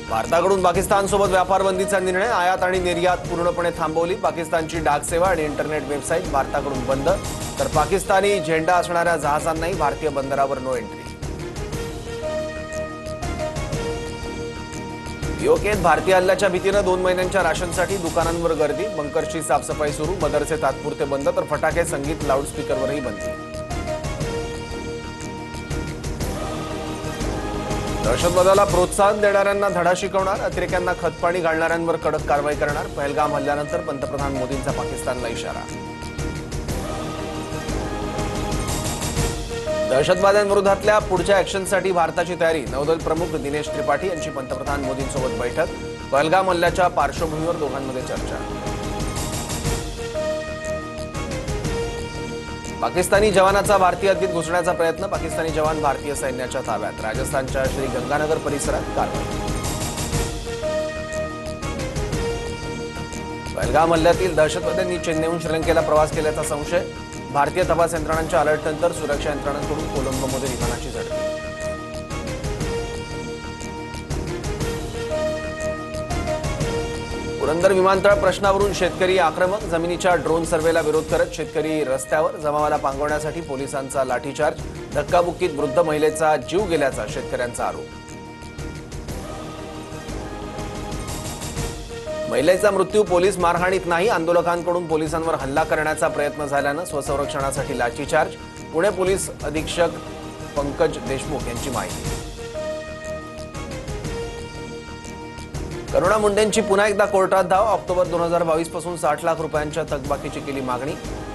भारताकडून पाकिस्तानसोबत व्यापार बंदीचा निर्णय, आयात आणि निर्यात पूर्णपणे थांबवली। पाकिस्तानची डाक सेवा आणि इंटरनेट वेबसाईट भारताकडून बंद, तर पाकिस्तानी झेंडा असणाऱ्या जहाजांनाही भारतीय बंदरावर नो एंट्री। पीओकेत भारतीय हल्ल्याच्या भीतीने 2 महिन्यांच्या राशनसाठी दुकानांवर गर्दी, बंकरची साफसफाई सुरू, मदरसे तात्पुरते बंद, तर फटाके, संगीत, लाऊडस्पीकरवरही बंदी। दहशतवादाला प्रोत्साहन देणाऱ्यांना धडा शिकवणार, अतिरेक्यांना खतपाणी घालणाऱ्यांवर कडक कारवाई करणार। पहलगाम हल्ल्यानंतर पंतप्रधान मोदींचा पाकिस्तानला इशारा। दहशतवाद्यांविरोधातल्या पुढच्या ॲक्शनसाठी भारताची तयारी, नौदल प्रमुख दिनेश त्रिपाठी यांची पंतप्रधान मोदींसोबत बैठक। पहलगाम हल्ल्याच्या पार्श्वभूमीवर दोघांमध्ये चर्चा। पाकिस्तानी जवानाचा भारतीय हद्दीत घुसण्याचा प्रयत्न, पाकिस्तानी जवान भारतीय सैन्याच्या ताब्यात। राजस्थानच्या श्री गंगानगर परिसरात कारवाई। पहलगाम हल्ल्यातील दहशतवाद्यांनी चेन्नईहून श्रीलंकेला प्रवास केल्याचा संशय, भारतीय तपास यंत्रणांच्या अलर्टनंतर सुरक्षा यंत्रणांकडून कोलंबोमध्ये विमानाची झडती। पुरंदर विमानतळ प्रश्नावरून शेतकरी आक्रमक, जमिनीच्या ड्रोन सर्वेला विरोध करत शेतकरी रस्त्यावर, जमावाला पांगवण्यासाठी पोलिसांचा लाठीचार्ज, धक्काबुक्कीत वृद्ध महिलेचा जीव गेल्याचा शेतकऱ्यांचा आरोप। महिलेचा मृत्यू पोलीस मारहाणीत नाही, आंदोलकांकडून पोलिसांवर हल्ला करण्याचा प्रयत्न झाल्यानं स्वसंरक्षणासाठी लाठीचार्ज, पुणे पोलीस अधीक्षक पंकज देशमुख यांची माहिती। करुणा मुंडेंची पुन्हा एकदा कोर्टात धाव, ऑक्टोबर 2022 पासून 60 लाख रुपयांच्या थकबाकीची केली मागणी,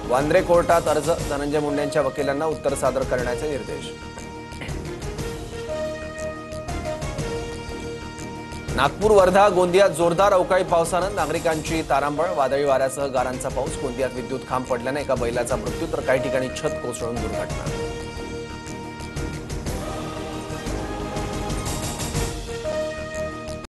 वांद्रे कोर्टात अर्ज, धनंजय मुंडेंच्या वकिलांना उत्तर सादर करण्याचे निर्देश। नागपूर, वर्धा, गोंदियात जोरदार अवकाळी पावसानं नागरिकांची तारांबळ, वादळी वाऱ्यासह गारांचा पाऊस, गोंदियात विद्युत खांब पडल्याने एका बैलाचा मृत्यू, तर काही ठिकाणी छत कोसळून दुर्घटना।